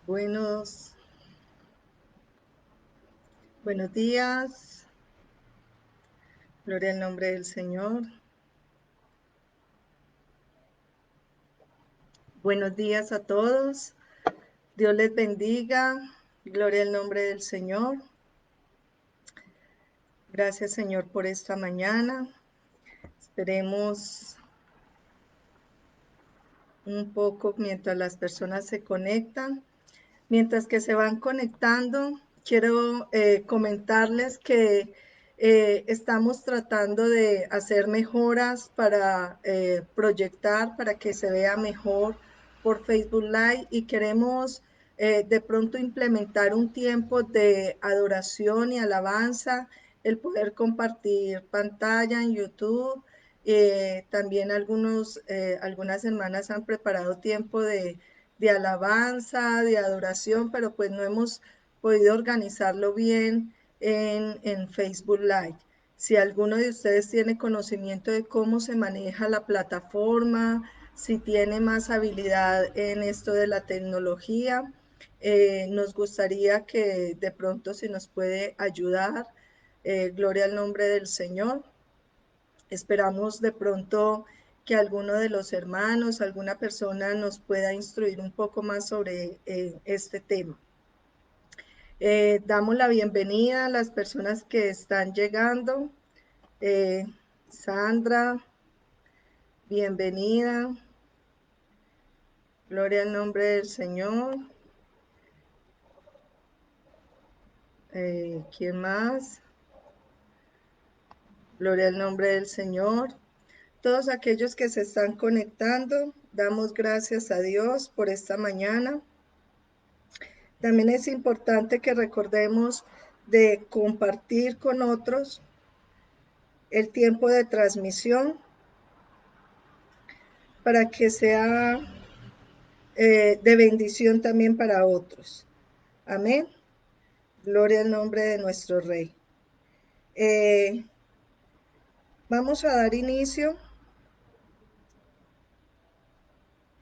Buenos días, gloria al nombre del Señor. Buenos días a todos, Dios les bendiga, gloria al nombre del Señor. Gracias, Señor, por esta mañana. Esperemos un poco mientras las personas se conectan. Mientras que se van conectando, quiero comentarles que estamos tratando de hacer mejoras para proyectar, para que se vea mejor por Facebook Live y queremos de pronto implementar un tiempo de adoración y alabanza, el poder compartir pantalla en YouTube. También algunas hermanas han preparado tiempo de alabanza, de adoración, pero pues no hemos podido organizarlo bien en Facebook Live. Si alguno de ustedes tiene conocimiento de cómo se maneja la plataforma, si tiene más habilidad en esto de la tecnología, nos gustaría que de pronto si nos puede ayudar. Gloria al nombre del Señor. Esperamos de pronto que alguno de los hermanos, alguna persona nos pueda instruir un poco más sobre este tema. Damos la bienvenida a las personas que están llegando. Sandra, bienvenida. Gloria al nombre del Señor. ¿Quién más? Gloria al nombre del Señor. Todos aquellos que se están conectando, damos gracias a Dios por esta mañana. También es importante que recordemos de compartir con otros el tiempo de transmisión para que sea de bendición también para otros. Amén. Gloria al nombre de nuestro Rey. Vamos a dar inicio.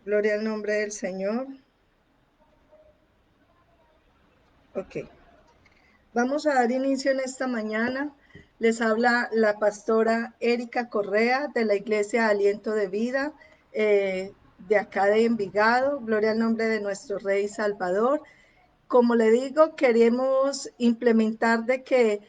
Gloria al nombre del Señor. Ok. Vamos a dar inicio en esta mañana. Les habla la pastora Erika Correa de la Iglesia Aliento de Vida, de acá de Envigado. Gloria al nombre de nuestro Rey Salvador. Como le digo, queremos implementar de que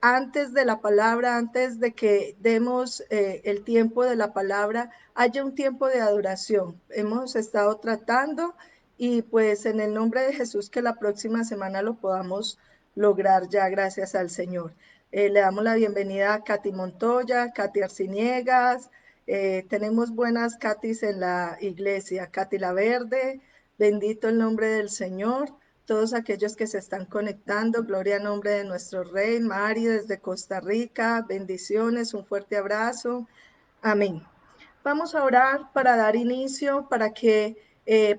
antes de la palabra, antes de que demos el tiempo de la palabra, haya un tiempo de adoración. Hemos estado tratando y pues en el nombre de Jesús que la próxima semana lo podamos lograr ya, gracias al Señor. Le damos la bienvenida a Katy Montoya, Katy Arciniegas. Tenemos buenas Katys en la iglesia. Katy La Verde, bendito el nombre del Señor. Todos aquellos que se están conectando, gloria al nombre de nuestro Rey. Mari desde Costa Rica, bendiciones, un fuerte abrazo. Amén. Vamos a orar para dar inicio, para que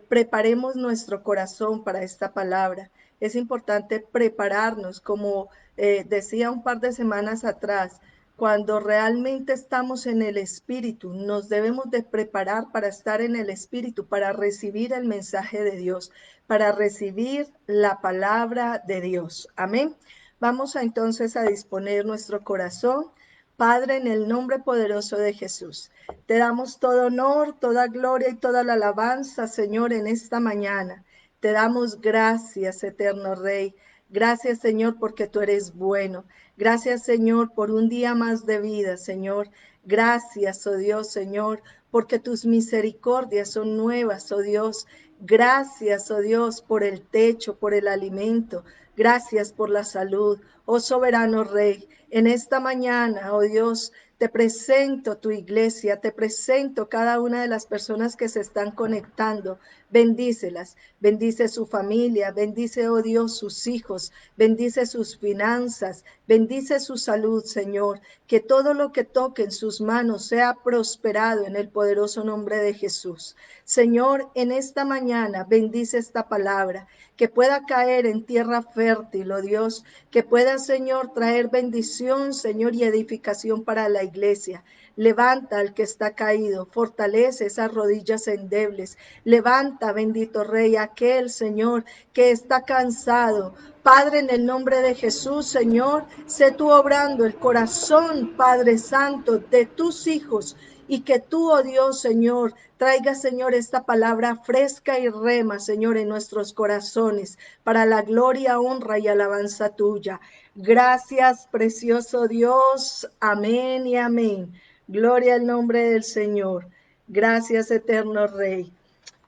preparemos nuestro corazón para esta palabra. Es importante prepararnos, como decía un par de semanas atrás, cuando realmente estamos en el Espíritu, nos debemos de preparar para estar en el Espíritu, para recibir el mensaje de Dios, para recibir la palabra de Dios. Amén. Vamos entonces a disponer nuestro corazón. Padre, en el nombre poderoso de Jesús, te damos todo honor, toda gloria y toda la alabanza, Señor, en esta mañana. Te damos gracias, eterno Rey. Gracias, Señor, porque tú eres bueno. Gracias, Señor, por un día más de vida, Señor. Gracias, oh Dios, Señor, porque tus misericordias son nuevas, oh Dios. Gracias, oh Dios, por el techo, por el alimento. Gracias por la salud, oh soberano Rey. En esta mañana, oh Dios, te presento tu iglesia, te presento cada una de las personas que se están conectando. Bendícelas, bendice su familia, bendice, oh Dios, sus hijos, bendice sus finanzas, bendice su salud, Señor. Que todo lo que toque en sus manos sea prosperado en el poderoso nombre de Jesús. Señor, en esta mañana bendice esta palabra, que pueda caer en tierra fértil, oh Dios, que pueda, Señor, traer bendición, Señor, y edificación para la iglesia. Levanta al que está caído, fortalece esas rodillas endebles. Levanta, bendito Rey, aquel Señor que está cansado. Padre, en el nombre de Jesús, Señor, sé tú obrando el corazón, Padre Santo, de tus hijos, y que tú, oh Dios, Señor, traiga, Señor, esta palabra fresca y rema, Señor, en nuestros corazones, para la gloria, honra y alabanza tuya. Gracias, precioso Dios. Amén y amén. Gloria al nombre del Señor. Gracias, eterno Rey.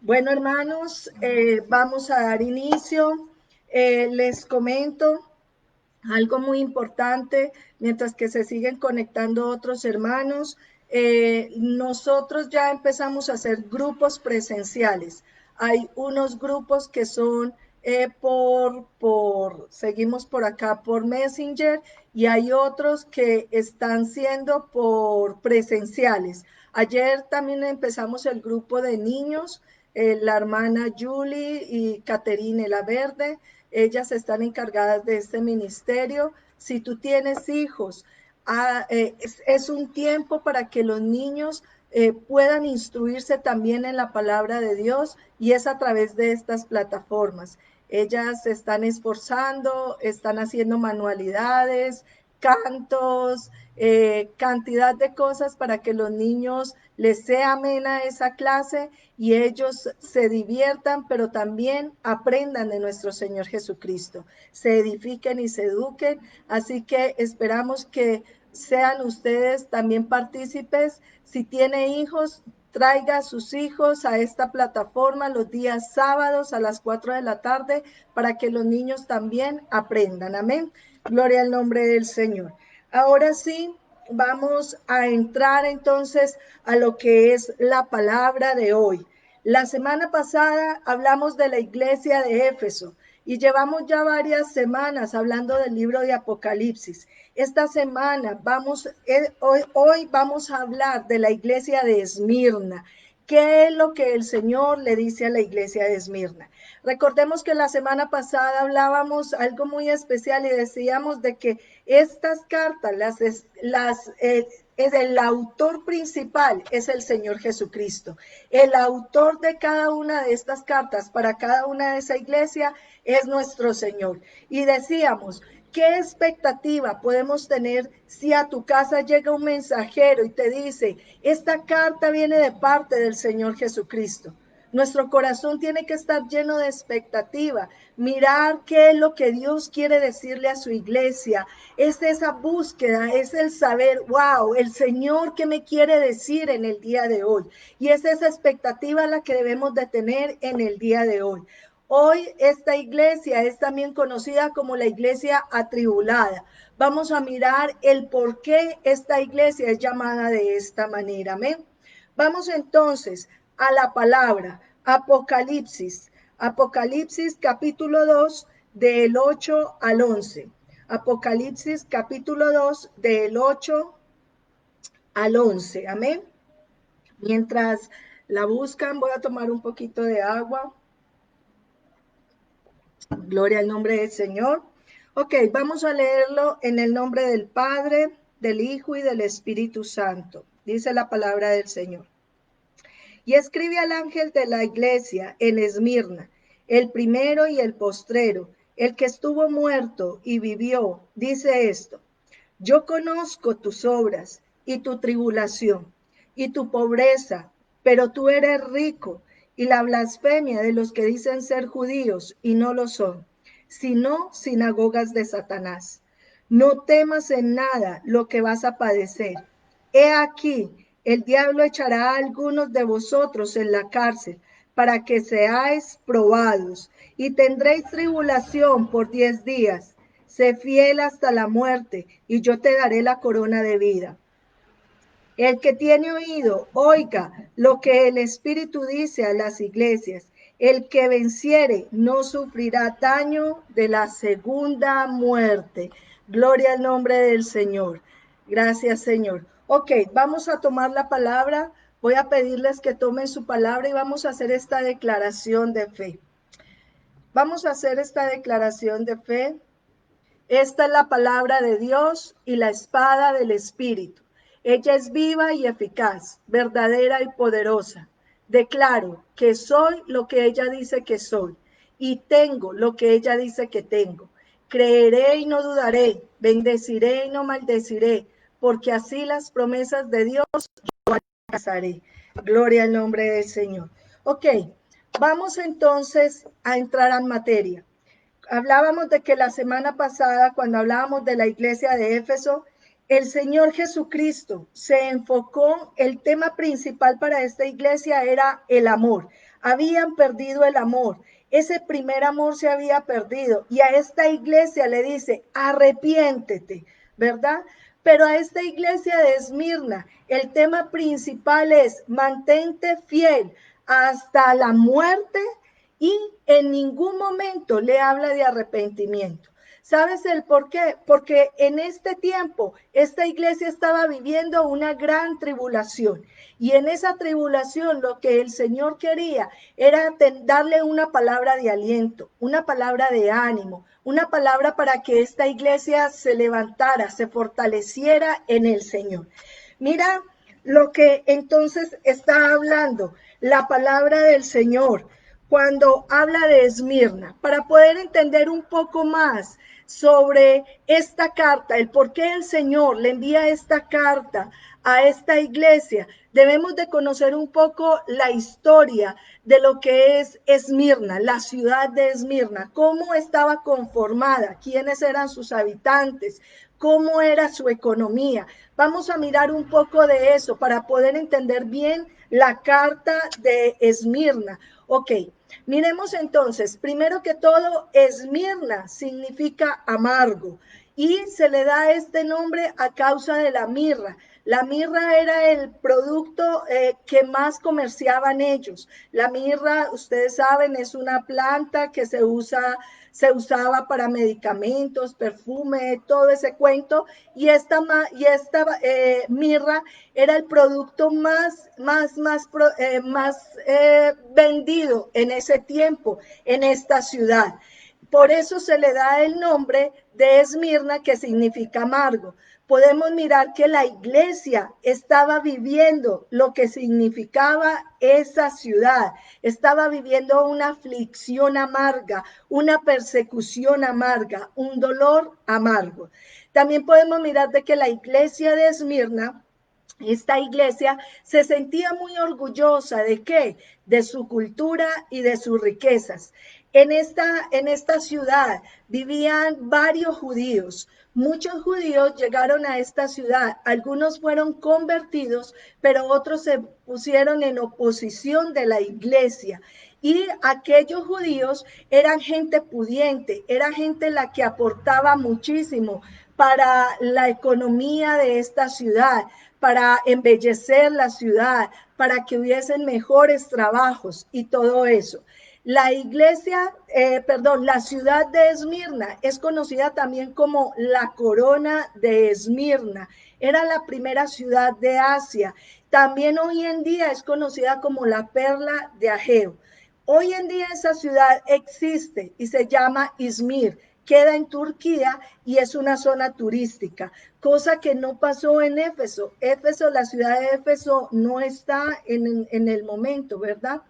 Bueno, hermanos, vamos a dar inicio. Les comento algo muy importante, mientras que se siguen conectando otros hermanos. Nosotros ya empezamos a hacer grupos presenciales. Hay unos grupos que son seguimos por acá por Messenger, y hay otros que están siendo por presenciales. Ayer también empezamos el grupo de niños, la hermana Julie y Caterine La Verde. Ellas están encargadas de este ministerio. Si tú tienes hijos, es un tiempo para que los niños puedan instruirse también en la palabra de Dios, y es a través de estas plataformas. Ellas se están esforzando, están haciendo manualidades, cantos, cantidad de cosas para que los niños les sea amena esa clase y ellos se diviertan, pero también aprendan de nuestro Señor Jesucristo, se edifiquen y se eduquen. Así que esperamos que sean ustedes también partícipes. Si tiene hijos, traiga a sus hijos a esta plataforma los días sábados a las 4 de la tarde para que los niños también aprendan. Amén. Gloria al nombre del Señor. Ahora sí, vamos a entrar entonces a lo que es la palabra de hoy. La semana pasada hablamos de la iglesia de Éfeso y llevamos ya varias semanas hablando del libro de Apocalipsis. Esta semana hoy vamos a hablar de la iglesia de Esmirna. ¿Qué es lo que el Señor le dice a la iglesia de Esmirna? Recordemos que la semana pasada hablábamos algo muy especial y decíamos de que estas cartas, es el autor principal, es el Señor Jesucristo. El autor de cada una de estas cartas para cada una de esa iglesia es nuestro Señor. Y decíamos, ¿qué expectativa podemos tener si a tu casa llega un mensajero y te dice, esta carta viene de parte del Señor Jesucristo? Nuestro corazón tiene que estar lleno de expectativa, mirar qué es lo que Dios quiere decirle a su iglesia. Es esa búsqueda, es el saber, wow, el Señor qué me quiere decir en el día de hoy. Y es esa expectativa la que debemos de tener en el día de hoy. Hoy esta iglesia es también conocida como la iglesia atribulada. Vamos a mirar el por qué esta iglesia es llamada de esta manera. Amén. Vamos entonces a la palabra Apocalipsis. Apocalipsis capítulo 2 del 8 al 11. Apocalipsis capítulo 2 del 8 al 11. Amén. Mientras la buscan, voy a tomar un poquito de agua. Gloria al nombre del Señor. Ok, vamos a leerlo en el nombre del Padre, del Hijo y del Espíritu Santo. Dice la palabra del Señor. Y escribe al ángel de la iglesia en Esmirna, el primero y el postrero, el que estuvo muerto y vivió, dice esto: yo conozco tus obras y tu tribulación y tu pobreza, pero tú eres rico, y la blasfemia de los que dicen ser judíos y no lo son, sino sinagogas de Satanás. No temas en nada lo que vas a padecer. He aquí, el diablo echará a algunos de vosotros en la cárcel para que seáis probados, y tendréis tribulación por 10 días. Sé fiel hasta la muerte, y yo te daré la corona de vida. El que tiene oído, oiga lo que el Espíritu dice a las iglesias. El que venciere no sufrirá daño de la segunda muerte. Gloria al nombre del Señor. Gracias, Señor. Ok, vamos a tomar la palabra. Voy a pedirles que tomen su palabra y vamos a hacer esta declaración de fe. Vamos a hacer esta declaración de fe. Esta es la palabra de Dios y la espada del Espíritu. Ella es viva y eficaz, verdadera y poderosa. Declaro que soy lo que ella dice que soy y tengo lo que ella dice que tengo. Creeré y no dudaré, bendeciré y no maldeciré, porque así las promesas de Dios alcanzaré. Gloria al nombre del Señor. Ok, vamos entonces a entrar en materia. Hablábamos de que la semana pasada, cuando hablábamos de la iglesia de Éfeso, el Señor Jesucristo se enfocó, el tema principal para esta iglesia era el amor. Habían perdido el amor. Ese primer amor se había perdido. Y a esta iglesia le dice, arrepiéntete, ¿verdad? Pero a esta iglesia de Esmirna, el tema principal es mantente fiel hasta la muerte y en ningún momento le habla de arrepentimiento. ¿Sabes el por qué? Porque en este tiempo esta iglesia estaba viviendo una gran tribulación y en esa tribulación lo que el Señor quería era darle una palabra de aliento, una palabra de ánimo, una palabra para que esta iglesia se levantara, se fortaleciera en el Señor. Mira lo que entonces está hablando la palabra del Señor cuando habla de Esmirna, para poder entender un poco más sobre esta carta, el por qué el Señor le envía esta carta a esta iglesia, debemos de conocer un poco la historia de lo que es Esmirna, la ciudad de Esmirna, cómo estaba conformada, quiénes eran sus habitantes, cómo era su economía. Vamos a mirar un poco de eso para poder entender bien la carta de Esmirna. Ok, miremos entonces, primero que todo, Esmirna significa amargo y se le da este nombre a causa de la mirra. La mirra era el producto que más comerciaban ellos. La mirra, ustedes saben, es una planta que se usaba para medicamentos, perfume, todo ese cuento, y esta mirra era el producto más vendido en ese tiempo en esta ciudad. Por eso se le da el nombre de Esmirna, que significa amargo. Podemos mirar que la iglesia estaba viviendo lo que significaba esa ciudad. Estaba viviendo una aflicción amarga, una persecución amarga, un dolor amargo. También podemos mirar de que la iglesia de Esmirna, esta iglesia se sentía muy orgullosa de qué, de su cultura y de sus riquezas. En esta ciudad vivían varios judíos. Muchos judíos llegaron a esta ciudad. Algunos fueron convertidos, pero otros se pusieron en oposición de la iglesia. Y aquellos judíos eran gente pudiente, era gente la que aportaba muchísimo para la economía de esta ciudad, para embellecer la ciudad, para que hubiesen mejores trabajos y todo eso. La ciudad de Esmirna es conocida también como la corona de Esmirna. Era la primera ciudad de Asia. También hoy en día es conocida como la perla de Ageo. Hoy en día esa ciudad existe y se llama Izmir. Queda en Turquía y es una zona turística, cosa que no pasó en Éfeso. La ciudad de Éfeso no está en el momento, ¿verdad?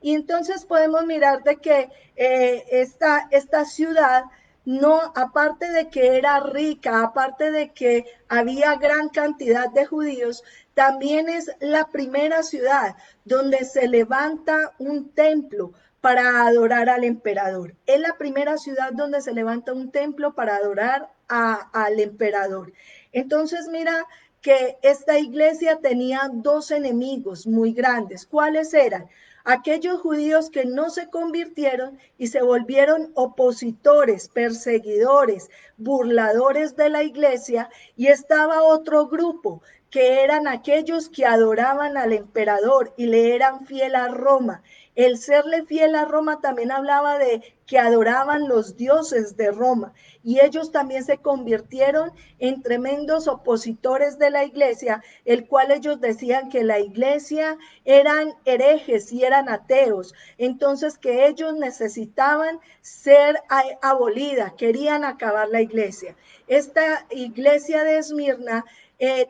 Y entonces podemos mirar de que esta ciudad, no, aparte de que era rica, aparte de que había gran cantidad de judíos, también es la primera ciudad donde se levanta un templo para adorar al emperador. Es la primera ciudad donde se levanta un templo para adorar al emperador. Entonces mira que esta iglesia tenía dos enemigos muy grandes. ¿Cuáles eran? Aquellos judíos que no se convirtieron y se volvieron opositores, perseguidores, burladores de la iglesia, y estaba otro grupo que eran aquellos que adoraban al emperador y le eran fiel a Roma. El serle fiel a Roma también hablaba de que adoraban los dioses de Roma, y ellos también se convirtieron en tremendos opositores de la iglesia, el cual ellos decían que la iglesia eran herejes y eran ateos, entonces que ellos necesitaban ser abolida, querían acabar la iglesia. Esta iglesia de Esmirna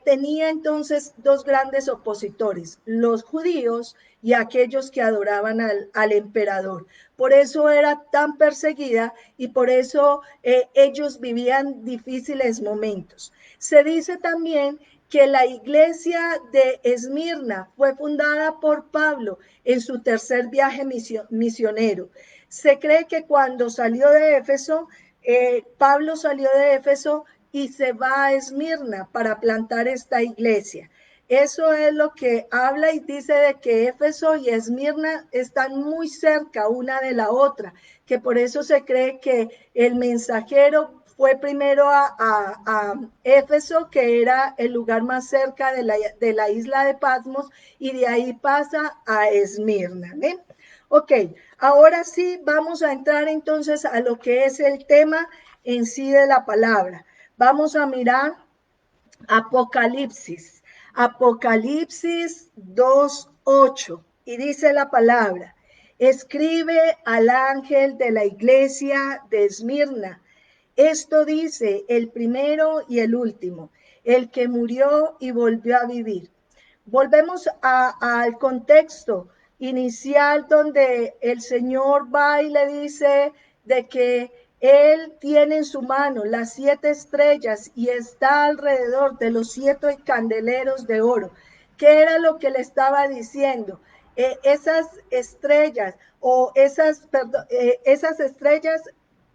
tenía entonces dos grandes opositores, los judíos y aquellos que adoraban al emperador. Por eso era tan perseguida y por eso ellos vivían difíciles momentos. Se dice también que la iglesia de Esmirna fue fundada por Pablo en su tercer viaje misionero. Se cree que cuando salió de Éfeso, Pablo salió de Éfeso y se va a Esmirna para plantar esta iglesia. Eso es lo que habla y dice de que Éfeso y Esmirna están muy cerca una de la otra, que por eso se cree que el mensajero fue primero a Éfeso, que era el lugar más cerca de la isla de Patmos, y de ahí pasa a Esmirna. ¿Ven? Ok, ahora sí vamos a entrar entonces a lo que es el tema en sí de la palabra. Vamos a mirar Apocalipsis. Apocalipsis 2:8. Y dice la palabra: escribe al ángel de la iglesia de Esmirna. Esto dice el primero y el último, el que murió y volvió a vivir. Volvemos al contexto inicial donde el Señor va y le dice de que Él tiene en su mano las 7 estrellas y está alrededor de los 7 candeleros de oro. ¿Qué era lo que le estaba diciendo? Esas estrellas esas estrellas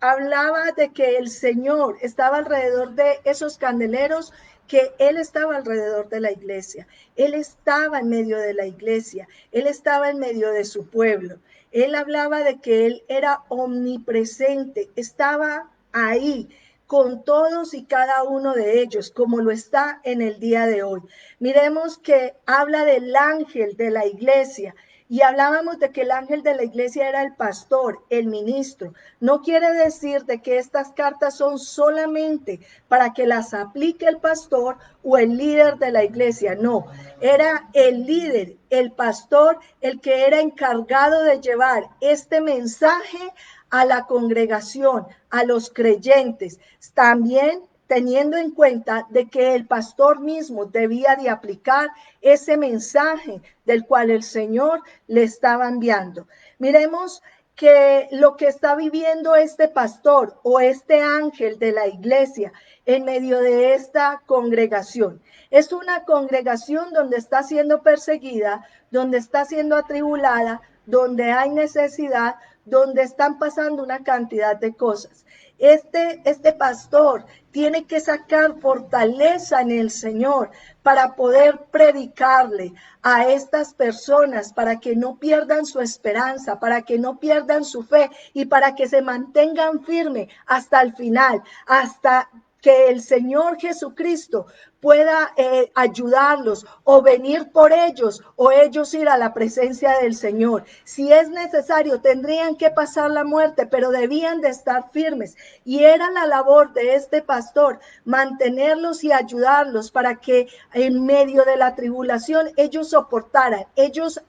hablaba de que el Señor estaba alrededor de esos candeleros, que Él estaba alrededor de la iglesia, Él estaba en medio de la iglesia, Él estaba en medio de su pueblo. Él hablaba de que Él era omnipresente, estaba ahí con todos y cada uno de ellos, como lo está en el día de hoy. Miremos que habla del ángel de la iglesia. Y hablábamos de que el ángel de la iglesia era el pastor, el ministro. No quiere decir de que estas cartas son solamente para que las aplique el pastor o el líder de la iglesia. No, era el líder, el pastor, el que era encargado de llevar este mensaje a la congregación, a los creyentes. También teniendo en cuenta de que el pastor mismo debía de aplicar ese mensaje del cual el Señor le estaba enviando. Miremos que lo que está viviendo este pastor o este ángel de la iglesia en medio de esta congregación. Es una congregación donde está siendo perseguida, donde está siendo atribulada, donde hay necesidad, donde están pasando una cantidad de cosas. Este pastor tiene que sacar fortaleza en el Señor para poder predicarle a estas personas, para que no pierdan su esperanza, para que no pierdan su fe y para que se mantengan firmes hasta el final, hasta que el Señor Jesucristo pueda ayudarlos o venir por ellos o ellos ir a la presencia del Señor. Si es necesario, tendrían que pasar la muerte, pero debían de estar firmes. Y era la labor de este pastor mantenerlos y ayudarlos para que en medio de la tribulación ellos soportaran, ellos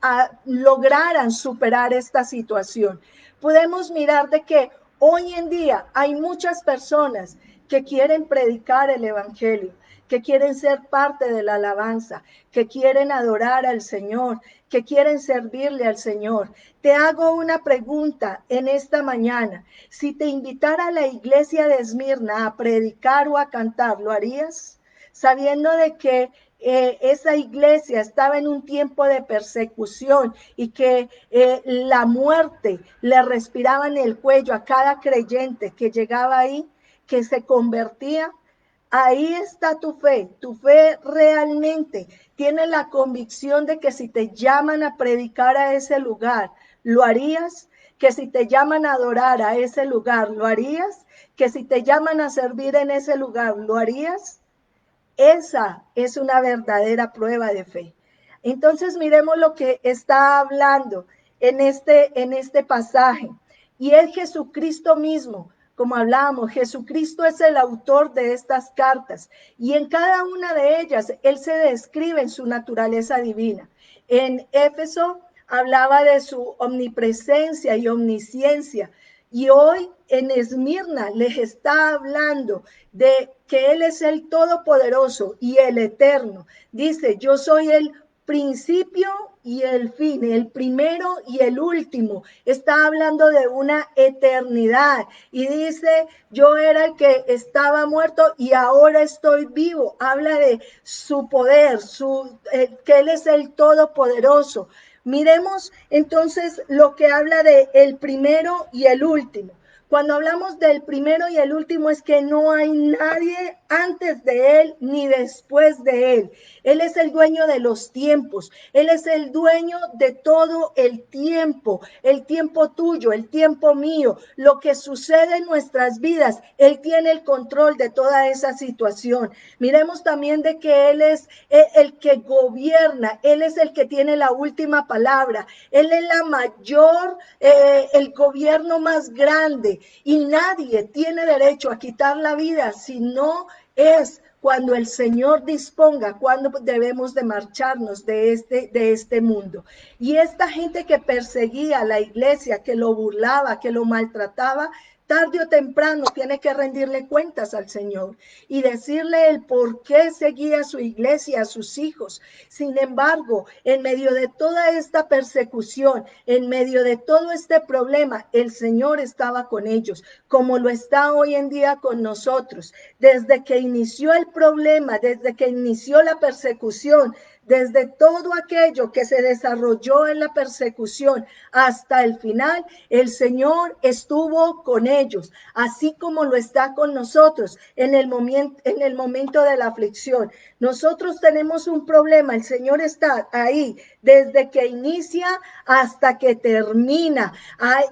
lograran superar esta situación. Podemos mirar de que hoy en día hay muchas personas que quieren predicar el evangelio, que quieren ser parte de la alabanza, que quieren adorar al Señor, que quieren servirle al Señor. Te hago una pregunta en esta mañana. Si te invitara a la iglesia de Esmirna a predicar o a cantar, ¿lo harías? Sabiendo de que esa iglesia estaba en un tiempo de persecución y que la muerte le respiraba en el cuello a cada creyente que llegaba ahí, que se convertía. Ahí está tu fe. Tu fe realmente tiene la convicción de que si te llaman a predicar a ese lugar, ¿lo harías? Que si te llaman a adorar a ese lugar, ¿lo harías? Que si te llaman a servir en ese lugar, ¿lo harías? Esa es una verdadera prueba de fe. Entonces miremos lo que está hablando en este pasaje. Y es Jesucristo mismo, como hablábamos, Jesucristo es el autor de estas cartas. Y en cada una de ellas, Él se describe en su naturaleza divina. En Éfeso hablaba de su omnipresencia y omnisciencia. Y hoy en Esmirna les está hablando de que Él es el Todopoderoso y el Eterno. Dice, yo soy el principio y el fin, el primero y el último. Está hablando de una eternidad y dice, yo era el que estaba muerto y ahora estoy vivo. Habla de su poder, que Él es el Todopoderoso. Miremos entonces lo que habla de el primero y el último. Cuando hablamos del primero y el último es que no hay nadie antes de Él ni después de Él. Él es el dueño de los tiempos. Él es el dueño de todo el tiempo tuyo, el tiempo mío, lo que sucede en nuestras vidas. Él tiene el control de toda esa situación. Miremos también de que Él es el que gobierna. Él es el que tiene la última palabra. Él es la mayor, el gobierno más grande. Y nadie tiene derecho a quitar la vida si no es cuando el Señor disponga, cuando debemos de marcharnos de este mundo. Y esta gente que perseguía a la iglesia, que lo burlaba, que lo maltrataba, tarde o temprano tiene que rendirle cuentas al Señor y decirle el por qué seguía su iglesia, a sus hijos. Sin embargo, en medio de toda esta persecución, en medio de todo este problema, el Señor estaba con ellos, como lo está hoy en día con nosotros. Desde que inició el problema, desde que inició la persecución, desde todo aquello que se desarrolló en la persecución hasta el final, el Señor estuvo con ellos, así como lo está con nosotros en el momento de la aflicción. Nosotros tenemos un problema, el Señor está ahí desde que inicia hasta que termina.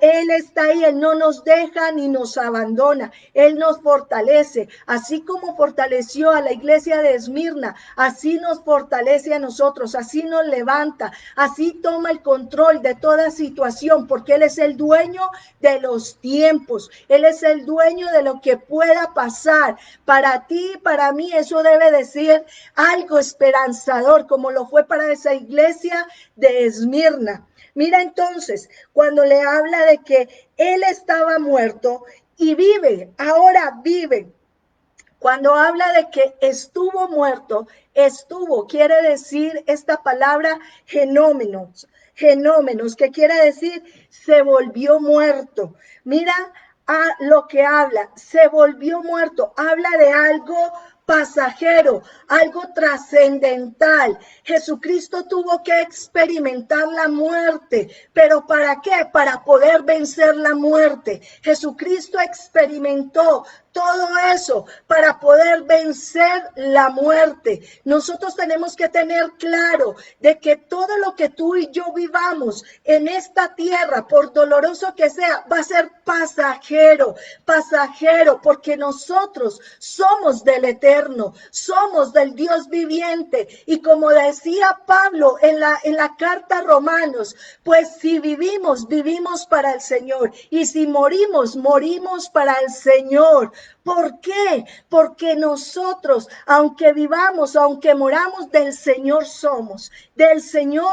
Él está ahí, Él no nos deja ni nos abandona, Él nos fortalece, así como fortaleció a la iglesia de Esmirna, así nos fortalece a nosotros, así nos levanta, así toma el control de toda situación, porque Él es el dueño de los tiempos, Él es el dueño de lo que pueda pasar. Para ti, para mí, eso debe decir algo esperanzador, como lo fue para esa iglesia de Esmirna. Mira entonces, cuando le habla de que Él estaba muerto y vive, ahora vive. Cuando habla de que estuvo muerto, quiere decir esta palabra genómenos, que quiere decir se volvió muerto. Mira a lo que habla, se volvió muerto, habla de algo pasajero, algo trascendental. Jesucristo tuvo que experimentar la muerte, pero ¿para qué? Para poder vencer la muerte. Jesucristo experimentó todo eso para poder vencer la muerte. Nosotros tenemos que tener claro de que todo lo que tú y yo vivamos en esta tierra, por doloroso que sea, va a ser pasajero, porque nosotros somos del Eterno, somos del Dios viviente. Y como decía Pablo en la carta a Romanos, pues si vivimos, vivimos para el Señor, y si morimos, morimos para el Señor. ¿Por qué? Porque nosotros, aunque vivamos, aunque moramos, del Señor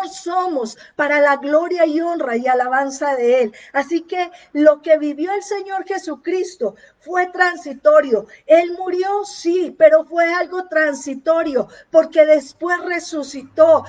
somos para la gloria y honra y alabanza de Él. Así que lo que vivió el Señor Jesucristo fue transitorio. Él murió, sí, pero fue algo transitorio, porque después resucitó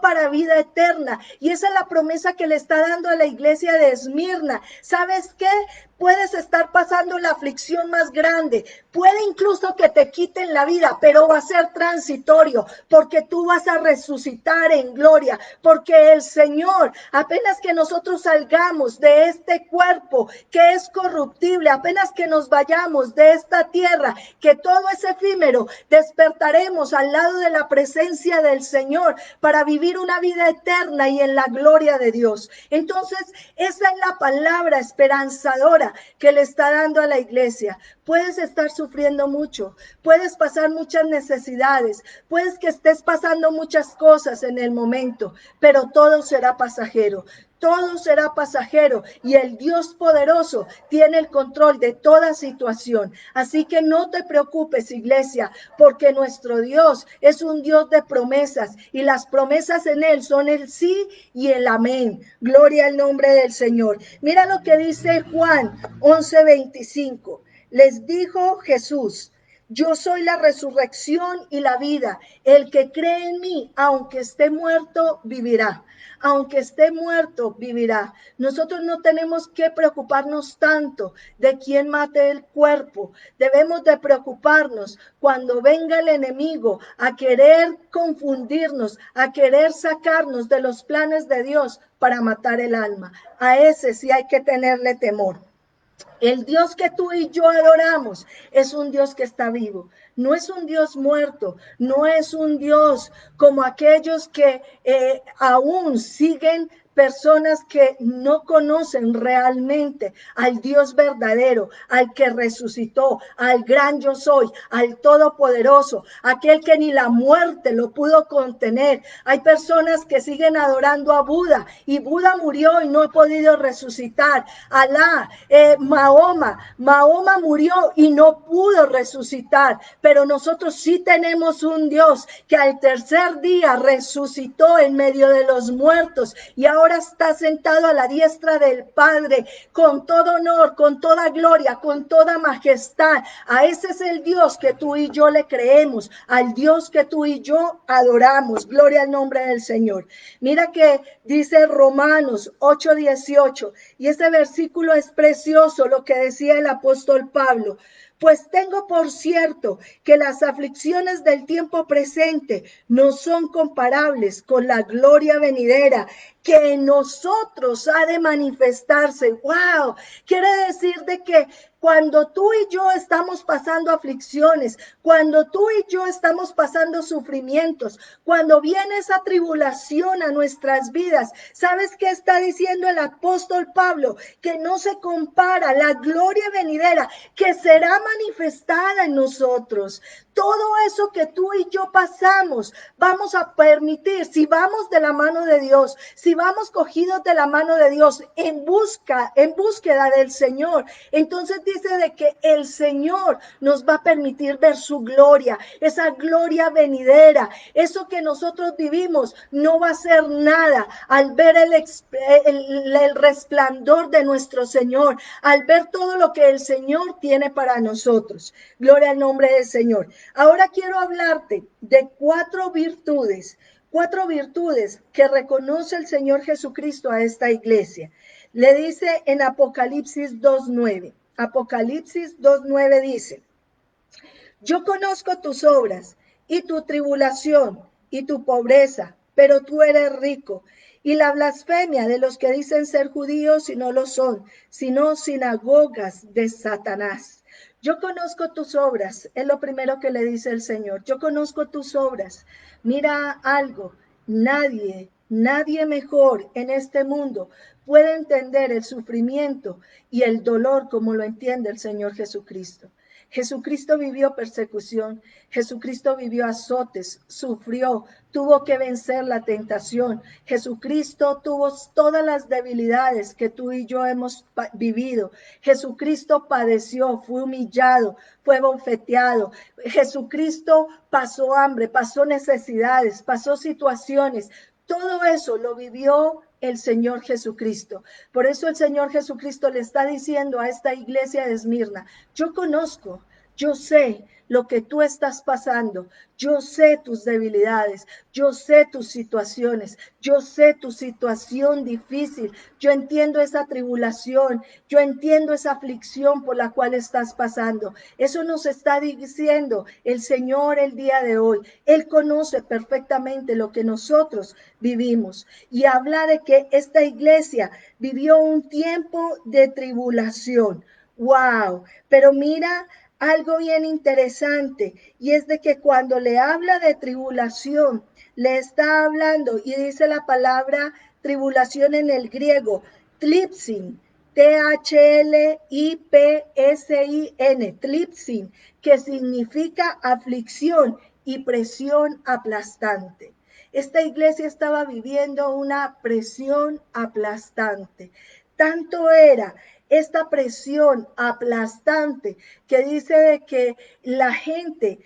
para vida eterna. Y esa es la promesa que le está dando a la iglesia de Esmirna. ¿Sabes qué? Puedes estar pasando la aflicción más grande, puede incluso que te quiten la vida, pero va a ser transitorio, porque tú vas a resucitar en gloria, porque el Señor, apenas que nosotros salgamos de este cuerpo que es corruptible, apenas que nos vayamos de esta tierra, que todo es efímero, despertaremos al lado de la presencia del Señor para vivir una vida eterna y en la gloria de Dios. Entonces, esa es la palabra esperanzadora que le está dando a la iglesia. Puedes estar sufriendo mucho, puedes pasar muchas necesidades, puedes que estés pasando muchas cosas en el momento, pero todo será pasajero. Todo será pasajero y el Dios poderoso tiene el control de toda situación. Así que no te preocupes, iglesia, porque nuestro Dios es un Dios de promesas y las promesas en Él son el sí y el amén. Gloria al nombre del Señor. Mira lo que dice Juan 11:25. Les dijo Jesús: yo soy la resurrección y la vida. El que cree en mí, aunque esté muerto, vivirá. Aunque esté muerto, vivirá. Nosotros no tenemos que preocuparnos tanto de quién mate el cuerpo. Debemos de preocuparnos cuando venga el enemigo a querer confundirnos, a querer sacarnos de los planes de Dios para matar el alma. A ese sí hay que tenerle temor. El Dios que tú y yo adoramos es un Dios que está vivo, no es un Dios muerto, no es un Dios como aquellos que aún siguen personas que no conocen realmente al Dios verdadero, al que resucitó, al gran yo soy, al todopoderoso, aquel que ni la muerte lo pudo contener. Hay personas que siguen adorando a Buda y Buda murió y no ha podido resucitar. Alá, Mahoma murió y no pudo resucitar, pero nosotros sí tenemos un Dios que al tercer día resucitó en medio de los muertos y ahora está sentado a la diestra del Padre con todo honor, con toda gloria, con toda majestad. A ese es el Dios que tú y yo le creemos, al Dios que tú y yo adoramos. Gloria al nombre del Señor. Mira que dice Romanos 8:18 y ese versículo es precioso, lo que decía el apóstol Pablo. Pues tengo por cierto que las aflicciones del tiempo presente no son comparables con la gloria venidera que en nosotros ha de manifestarse. ¡Wow! Quiere decir de que cuando tú y yo estamos pasando aflicciones, cuando tú y yo estamos pasando sufrimientos, cuando viene esa tribulación a nuestras vidas, ¿sabes qué está diciendo el apóstol Pablo? Que no se compara la gloria venidera que será manifestada en nosotros. Todo eso que tú y yo pasamos, vamos a permitir, si vamos de la mano de Dios, si vamos cogidos de la mano de Dios en búsqueda del Señor, entonces dice de que el Señor nos va a permitir ver su gloria, esa gloria venidera. Eso que nosotros vivimos no va a ser nada al ver el resplandor de nuestro Señor, al ver todo lo que el Señor tiene para nosotros. Gloria al nombre del Señor. Ahora quiero hablarte de cuatro virtudes que reconoce el Señor Jesucristo a esta iglesia. Le dice en Apocalipsis 2:9. Apocalipsis 2:9 dice: yo conozco tus obras y tu tribulación y tu pobreza, pero tú eres rico. Y la blasfemia de los que dicen ser judíos y no lo son, sino sinagogas de Satanás. Yo conozco tus obras, es lo primero que le dice el Señor. Yo conozco tus obras. Mira algo, nadie mejor en este mundo puede entender el sufrimiento y el dolor como lo entiende el Señor Jesucristo. Jesucristo vivió persecución, Jesucristo vivió azotes, sufrió, tuvo que vencer la tentación. Jesucristo tuvo todas las debilidades que tú y yo hemos vivido. Jesucristo padeció, fue humillado, fue bofeteado. Jesucristo pasó hambre, pasó necesidades, pasó situaciones. Todo eso lo vivió el Señor Jesucristo. Por eso el Señor Jesucristo le está diciendo a esta iglesia de Esmirna: yo conozco, yo sé lo que tú estás pasando, yo sé tus debilidades, yo sé tus situaciones, yo sé tu situación difícil, yo entiendo esa tribulación, yo entiendo esa aflicción por la cual estás pasando. Eso nos está diciendo el Señor el día de hoy. Él conoce perfectamente lo que nosotros vivimos y habla de que esta iglesia vivió un tiempo de tribulación. ¡Wow! Pero mira algo bien interesante, y es de que cuando le habla de tribulación, le está hablando, y dice la palabra tribulación en el griego, tlipsin, T-H-L-I-P-S-I-N, tlipsin, que significa aflicción y presión aplastante. esta iglesia estaba viviendo una presión aplastante. Tanto era esta presión aplastante que dice de que la gente,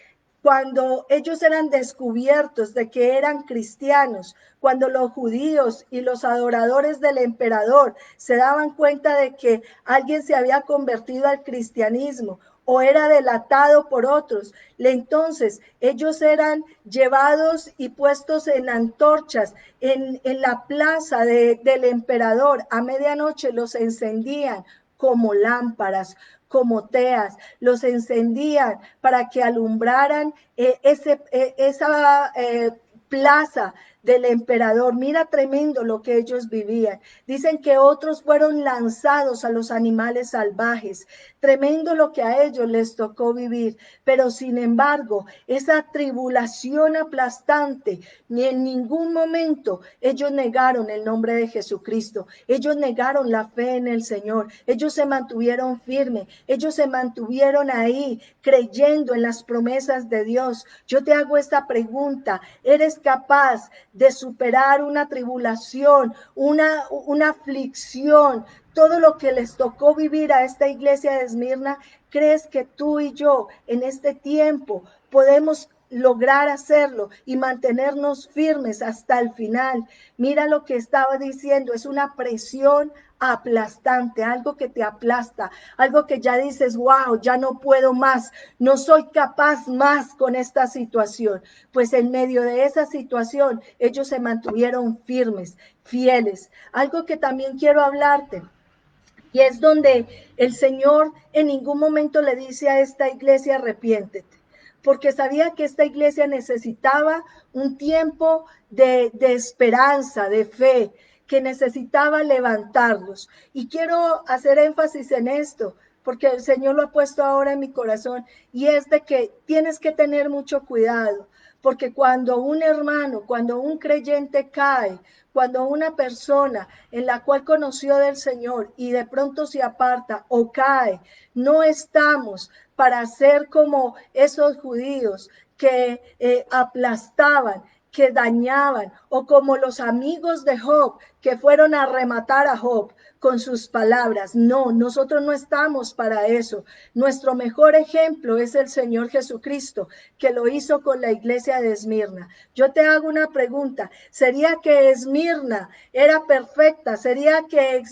cuando ellos eran descubiertos de que eran cristianos, cuando los judíos y los adoradores del emperador se daban cuenta de que alguien se había convertido al cristianismo o era delatado por otros, entonces ellos eran llevados y puestos en antorchas en la plaza del emperador. A medianoche los encendían como lámparas, como teas, los encendían para que alumbraran esa plaza del emperador. Mira tremendo lo que ellos vivían. Dicen que otros fueron lanzados a los animales salvajes. Tremendo lo que a ellos les tocó vivir. Pero sin embargo, esa tribulación aplastante, ni en ningún momento ellos negaron el nombre de Jesucristo. Ellos negaron la fe en el Señor. Ellos se mantuvieron firmes. Ellos se mantuvieron ahí creyendo en las promesas de Dios. Yo te hago esta pregunta. ¿Eres capaz de superar una tribulación, una aflicción, todo lo que les tocó vivir a esta iglesia de Esmirna? ¿Crees que tú y yo en este tiempo podemos lograr hacerlo y mantenernos firmes hasta el final? Mira lo que estaba diciendo, es una presión aplastante, algo que te aplasta, algo que ya dices, wow, ya no puedo más, no soy capaz más con esta situación. Pues en medio de esa situación, ellos se mantuvieron firmes, fieles. Algo que también quiero hablarte, y es donde el Señor en ningún momento le dice a esta iglesia, arrepiéntete, porque sabía que esta iglesia necesitaba un tiempo de esperanza, de fe, que necesitaba levantarlos. Y quiero hacer énfasis en esto, porque el Señor lo ha puesto ahora en mi corazón, y es de que tienes que tener mucho cuidado, porque cuando un hermano, cuando un creyente cae, cuando una persona en la cual conoció del Señor y de pronto se aparta o cae, no estamos para ser como esos judíos que aplastaban, que dañaban, o como los amigos de Job que fueron a rematar a Job con sus palabras. No, nosotros no estamos para eso. Nuestro mejor ejemplo es el Señor Jesucristo, que lo hizo con la iglesia de Esmirna. Yo te hago una pregunta, ¿sería que Esmirna era perfecta? ¿Sería que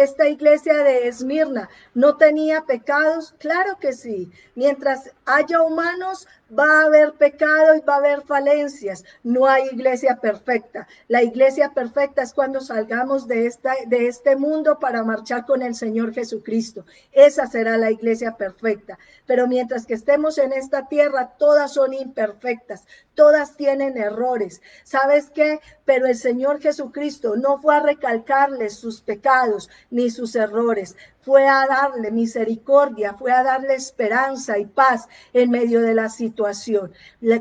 esta iglesia de Esmirna no tenía pecados? Claro que sí. Mientras haya humanos, va a haber pecado y va a haber falencias. No hay iglesia perfecta. La iglesia perfecta es cuando salgamos de este mundo para marchar con el Señor Jesucristo. Esa será la iglesia perfecta. Pero mientras que estemos en esta tierra, todas son imperfectas, todas tienen errores. ¿Sabes qué? Pero el Señor Jesucristo no fue a recalcarles sus pecados ni sus errores, fue a darle misericordia, fue a darle esperanza y paz en medio de la situación.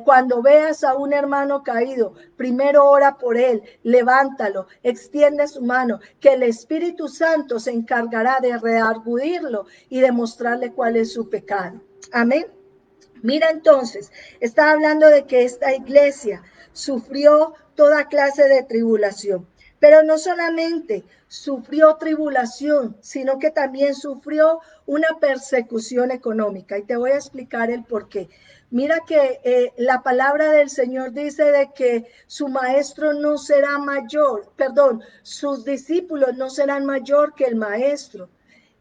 Cuando veas a un hermano caído, primero ora por él, levántalo, extiende su mano, que el Espíritu Santo se encargará de redarguirlo y de mostrarle cuál es su pecado. Amén. Mira entonces, está hablando de que esta iglesia sufrió toda clase de tribulación, pero no solamente sufrió tribulación, sino que también sufrió una persecución económica. Y te voy a explicar el por qué. Mira que la palabra del Señor dice de que su maestro no será mayor, perdón, sus discípulos no serán mayor que el maestro.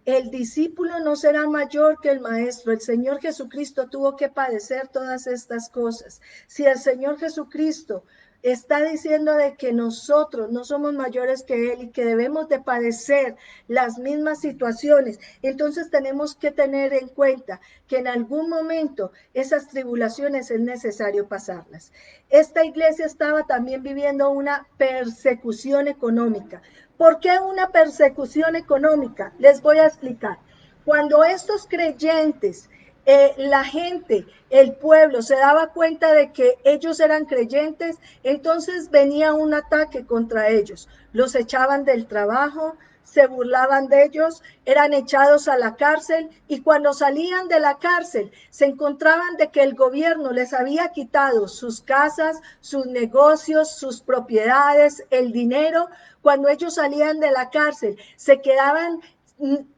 El discípulo no será mayor que el maestro. El Señor Jesucristo tuvo que padecer todas estas cosas. Si el Señor Jesucristo está diciendo de que nosotros no somos mayores que Él y que debemos de padecer las mismas situaciones, entonces tenemos que tener en cuenta que en algún momento esas tribulaciones es necesario pasarlas. Esta iglesia estaba también viviendo una persecución económica. ¿Por qué una persecución económica? Les voy a explicar. Cuando estos creyentes, la gente, el pueblo se daba cuenta de que ellos eran creyentes, entonces venía un ataque contra ellos. Los echaban del trabajo, se burlaban de ellos, eran echados a la cárcel y cuando salían de la cárcel se encontraban de que el gobierno les había quitado sus casas, sus negocios, sus propiedades, el dinero. Cuando ellos salían de la cárcel se quedaban,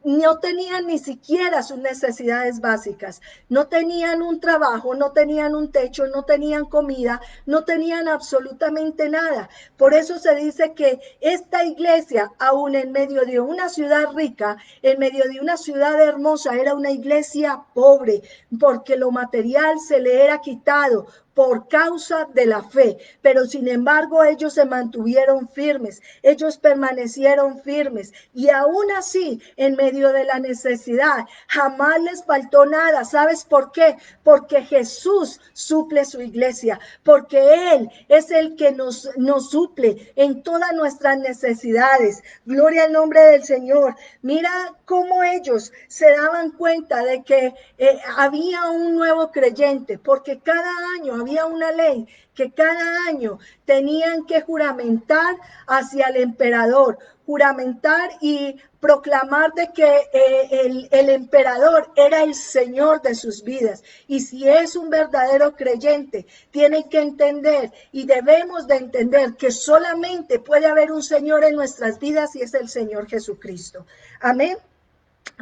no tenían ni siquiera sus necesidades básicas, no tenían un trabajo, no tenían un techo, no tenían comida, no tenían absolutamente nada. Por eso se dice que esta iglesia, aún en medio de una ciudad rica, en medio de una ciudad hermosa, era una iglesia pobre, porque lo material se le era quitado por causa de la fe, pero sin embargo ellos se mantuvieron firmes, ellos permanecieron firmes y aún así en medio de la necesidad jamás les faltó nada. ¿Sabes por qué? Porque Jesús suple su iglesia, porque Él es el que nos suple en todas nuestras necesidades. Gloria al nombre del Señor. Mira cómo ellos se daban cuenta de que había un nuevo creyente, porque cada año había una ley que cada año tenían que juramentar hacia el emperador, juramentar y proclamar de que el emperador era el Señor de sus vidas. Y si es un verdadero creyente, tiene que entender y debemos de entender que solamente puede haber un Señor en nuestras vidas y es el Señor Jesucristo. Amén.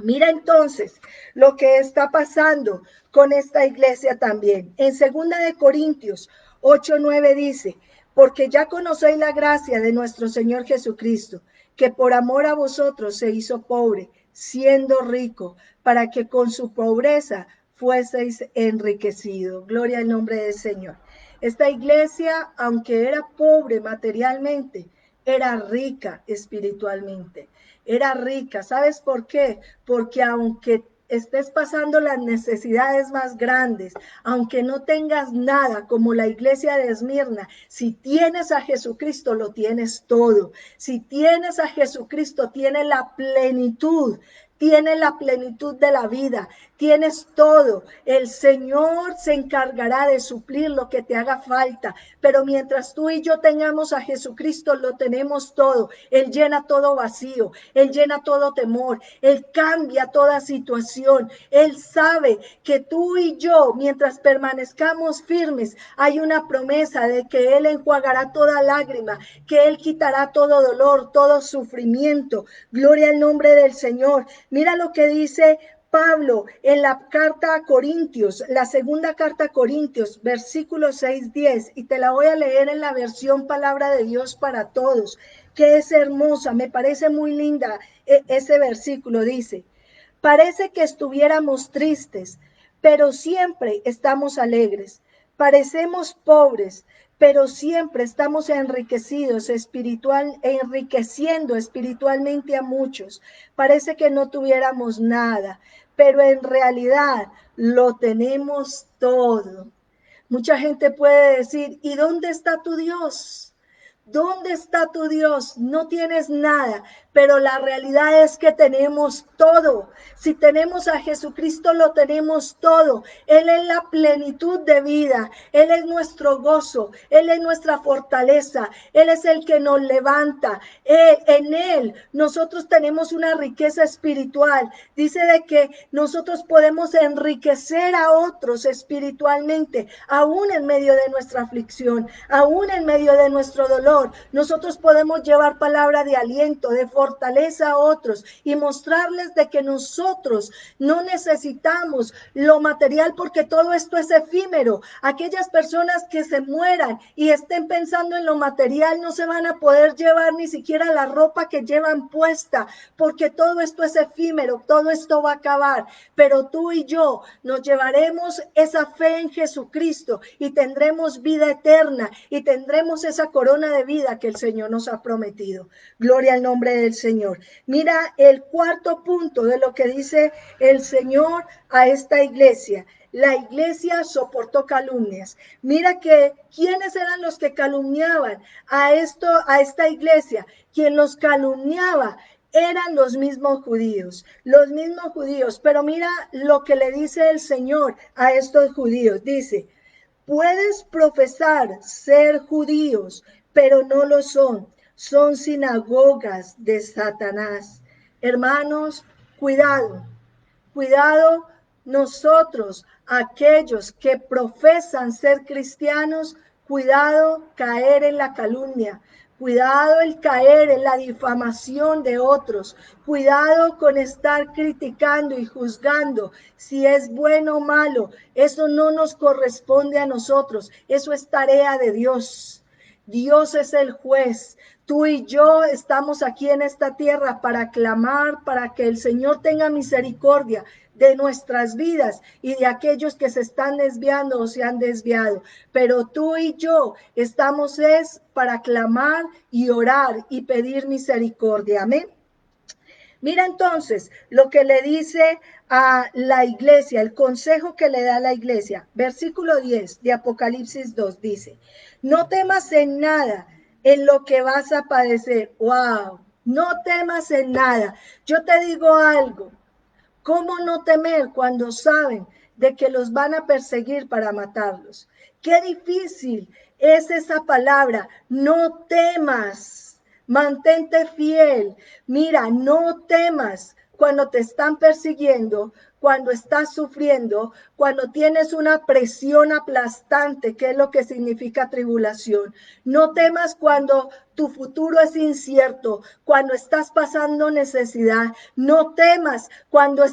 Mira entonces lo que está pasando con esta iglesia también. En 2 Corintios 8:9 dice, porque ya conocéis la gracia de nuestro Señor Jesucristo, que por amor a vosotros se hizo pobre, siendo rico, para que con su pobreza fueseis enriquecidos. Gloria al nombre del Señor. Esta iglesia, aunque era pobre materialmente, era rica espiritualmente. Era rica. ¿Sabes por qué? Porque aunque estés pasando las necesidades más grandes, aunque no tengas nada como la iglesia de Esmirna, si tienes a Jesucristo lo tienes todo. Si tienes a Jesucristo tienes la plenitud. Tienes la plenitud de la vida, tienes todo. El Señor se encargará de suplir lo que te haga falta. Pero mientras tú y yo tengamos a Jesucristo, lo tenemos todo. Él llena todo vacío, Él llena todo temor, Él cambia toda situación. Él sabe que tú y yo, mientras permanezcamos firmes, hay una promesa de que Él enjuagará toda lágrima, que Él quitará todo dolor, todo sufrimiento. Gloria al nombre del Señor. Mira lo que dice Pablo en la carta a Corintios, la segunda carta a Corintios, versículo 6-10, y te la voy a leer en la versión Palabra de Dios para Todos, que es hermosa, me parece muy linda ese versículo. Dice, parece que estuviéramos tristes, pero siempre estamos alegres. Parecemos pobres, pero siempre estamos enriqueciendo espiritualmente a muchos. Parece que no tuviéramos nada, pero en realidad lo tenemos todo. Mucha gente puede decir, ¿y dónde está tu Dios? ¿Dónde está tu Dios? No tienes nada, pero la realidad es que tenemos todo. Si tenemos a Jesucristo, lo tenemos todo. Él es la plenitud de vida. Él es nuestro gozo. Él es nuestra fortaleza. Él es el que nos levanta. En Él nosotros tenemos una riqueza espiritual. Dice de que nosotros podemos enriquecer a otros espiritualmente, aún en medio de nuestra aflicción, aún en medio de nuestro dolor. Nosotros podemos llevar palabra de aliento, de fortaleza a otros y mostrarles de que nosotros no necesitamos lo material porque todo esto es efímero. Aquellas personas que se mueran y estén pensando en lo material no se van a poder llevar ni siquiera la ropa que llevan puesta porque todo esto es efímero, todo esto va a acabar. Pero tú y yo nos llevaremos esa fe en Jesucristo y tendremos vida eterna y tendremos esa corona de vida que el Señor nos ha prometido. Gloria al nombre del Señor. Mira el cuarto punto de lo que dice el Señor a esta iglesia. La iglesia soportó calumnias. Mira que quiénes eran los que calumniaban a esta iglesia. Quien los calumniaba eran los mismos judíos. Pero mira lo que le dice el Señor a estos judíos. Dice, puedes profesar ser judíos, pero no lo son. son sinagogas de Satanás. Hermanos, cuidado. Cuidado nosotros, aquellos que profesan ser cristianos, cuidado caer en la calumnia, cuidado el caer en la difamación de otros, cuidado con estar criticando y juzgando si es bueno o malo. Eso no nos corresponde a nosotros, eso es tarea de Dios. Dios es el juez. Tú y yo estamos aquí en esta tierra para clamar, para que el Señor tenga misericordia de nuestras vidas y de aquellos que se están desviando o se han desviado. Pero tú y yo estamos es para clamar y orar y pedir misericordia. Amén. Mira entonces lo que le dice a la iglesia, el consejo que le da a la iglesia. Versículo 10 de Apocalipsis 2 dice, no temas en nada en lo que vas a padecer. ¡Wow! No temas en nada. Yo te digo algo. ¿Cómo no temer cuando saben de que los van a perseguir para matarlos? Qué difícil es esa palabra. No temas, mantente fiel. Mira, no temas cuando te están persiguiendo, cuando estás sufriendo, cuando tienes una presión aplastante, que es lo que significa tribulación. No temas cuando tu futuro es incierto, cuando estás pasando necesidad. No temas cuando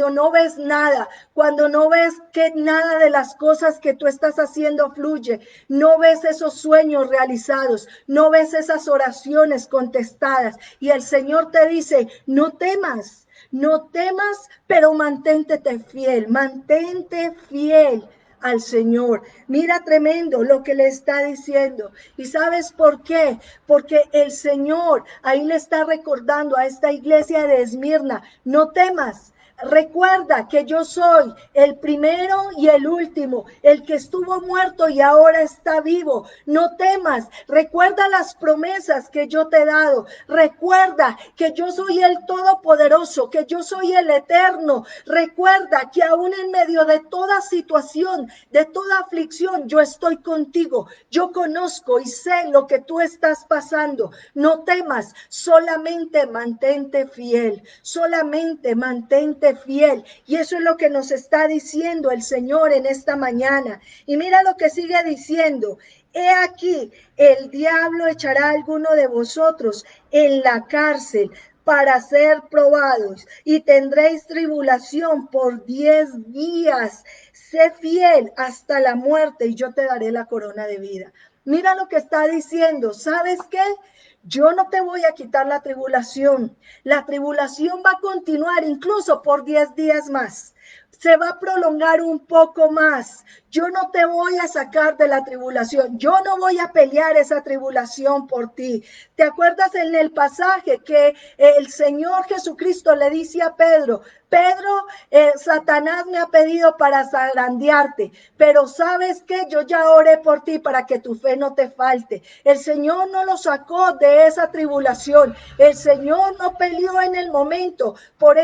no ves nada, cuando no ves que nada de las cosas que tú estás haciendo fluye, no ves esos sueños realizados, no ves esas oraciones contestadas. Y el Señor te dice, no temas. No temas, pero mantente fiel al Señor. Mira tremendo lo que le está diciendo. ¿Y sabes por qué? Porque el Señor ahí le está recordando a esta iglesia de Esmirna, no temas. Recuerda que yo soy el primero y el último, el que estuvo muerto y ahora está vivo. No temas. Recuerda las promesas que yo te he dado. Recuerda que yo soy el todopoderoso, que yo soy el eterno. Recuerda que aún en medio de toda situación, de toda aflicción, yo estoy contigo. Yo conozco y sé lo que tú estás pasando. No temas, solamente mantente fiel, solamente mantente fiel. Y eso es lo que nos está diciendo el Señor en esta mañana. Y mira lo que sigue diciendo. He aquí, el diablo echará a alguno de vosotros en la cárcel para ser probados y tendréis tribulación por 10 días. Sé fiel hasta la muerte y yo te daré la corona de vida. Mira lo que está diciendo. ¿Sabes qué? Yo no te voy a quitar la tribulación. La tribulación va a continuar incluso por 10 días más. Se va a prolongar un poco más. Yo no te voy a sacar de la tribulación. Yo no voy a pelear esa tribulación por ti. ¿Te acuerdas en el pasaje que el Señor Jesucristo le dice a Pedro, Pedro, Satanás me ha pedido para zarandearte, pero ¿sabes qué? Yo ya oré por ti para que tu fe no te falte. El Señor no lo sacó de esa tribulación. El Señor no peleó en el momento por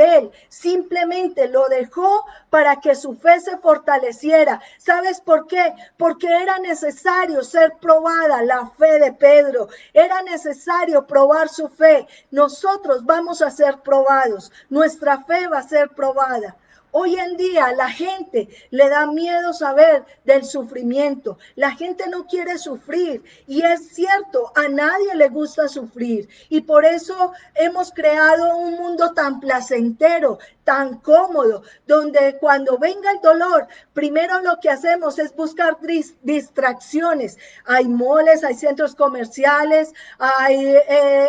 él. Simplemente lo dejó para que su fe se fortaleciera. ¿Sabes por qué? Porque era necesario ser probada la fe de Pedro. Era necesario probar su fe. Nosotros vamos a ser probados. Nuestra fe va a ser probada. Hoy en día la gente le da miedo saber del sufrimiento. La gente no quiere sufrir. Y es cierto, a nadie le gusta sufrir. Y por eso hemos creado un mundo tan placentero, tan cómodo, donde cuando venga el dolor, primero lo que hacemos es buscar distracciones. Hay moles, hay centros comerciales, hay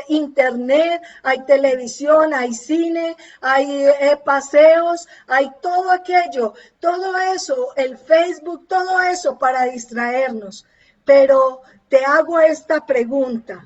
internet, hay televisión, hay cine, hay paseos, hay todo aquello, todo eso, el Facebook, todo eso para distraernos. Pero te hago esta pregunta.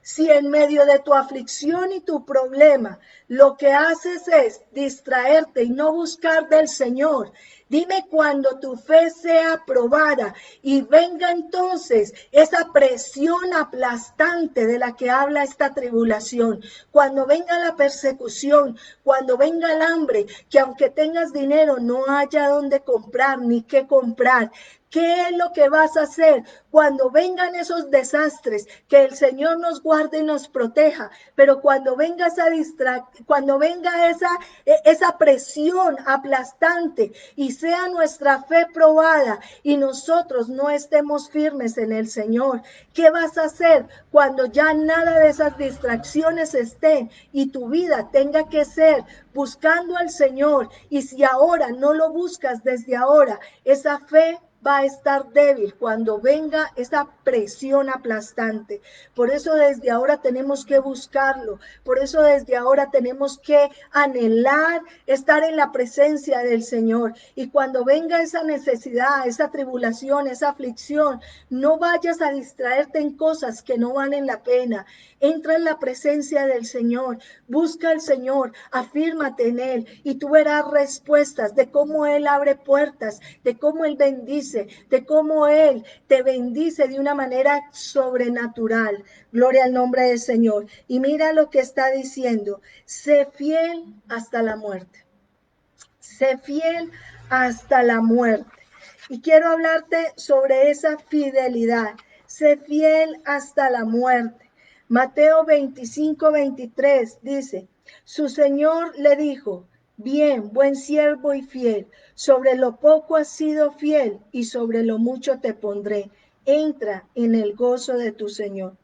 Si en medio de tu aflicción y tu problema lo que haces es distraerte y no buscar del Señor, Dime cuando tu fe sea probada y venga entonces esa presión aplastante de la que habla esta tribulación. Cuando venga la persecución, cuando venga el hambre, que aunque tengas dinero no haya dónde comprar ni qué comprar. ¿Qué es lo que vas a hacer cuando vengan esos desastres? Que el Señor nos guarde y nos proteja, pero cuando venga cuando venga esa presión aplastante y sea nuestra fe probada y nosotros no estemos firmes en el Señor, ¿qué vas a hacer cuando ya nada de esas distracciones estén y tu vida tenga que ser buscando al Señor? Y si ahora no lo buscas desde ahora, esa fe va a estar débil cuando venga esa presión aplastante. Por eso desde ahora tenemos que buscarlo. Por eso desde ahora tenemos que anhelar estar en la presencia del Señor. Y cuando venga esa necesidad, esa tribulación, esa aflicción, no vayas a distraerte en cosas que no valen la pena. Entra en la presencia del Señor, busca al Señor, afírmate en Él y tú verás respuestas de cómo Él abre puertas, de cómo Él bendice, de cómo Él te bendice de una manera sobrenatural. Gloria al nombre del Señor. Y mira lo que está diciendo, sé fiel hasta la muerte. Sé fiel hasta la muerte. Y quiero hablarte sobre esa fidelidad. Sé fiel hasta la muerte. Mateo 25:23 dice, su Señor le dijo, bien, buen siervo y fiel, sobre lo poco has sido fiel y sobre lo mucho te pondré. Entra en el gozo de tu Señor.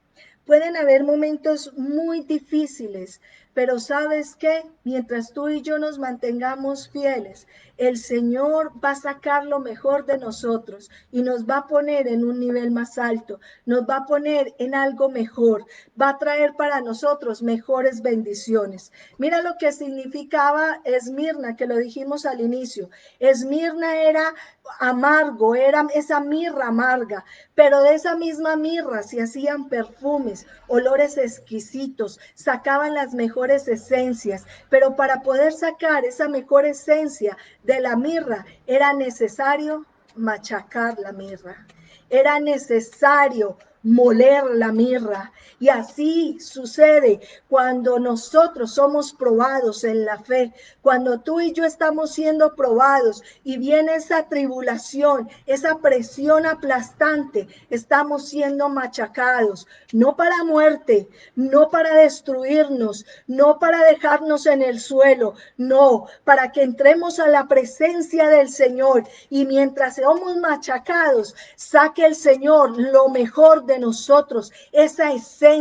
Pueden haber momentos muy difíciles, pero ¿sabes qué? Mientras tú y yo nos mantengamos fieles, el Señor va a sacar lo mejor de nosotros y nos va a poner en un nivel más alto, nos va a poner en algo mejor, va a traer para nosotros mejores bendiciones. Mira lo que significaba Esmirna, que lo dijimos al inicio. Esmirna era amargo, era esa mirra amarga, pero de esa misma mirra se hacían perfumes, olores exquisitos, sacaban las mejores esencias, pero para poder sacar esa mejor esencia de la mirra era necesario machacar la mirra, era necesario moler la mirra. Y así sucede cuando nosotros somos probados en la fe, cuando tú y yo estamos siendo probados y viene esa tribulación, esa presión aplastante, estamos siendo machacados, no para muerte, no para destruirnos, no para dejarnos en el suelo, no, para que entremos a la presencia del Señor y mientras somos machacados, saque el Señor lo mejor de nosotros, esa esencia,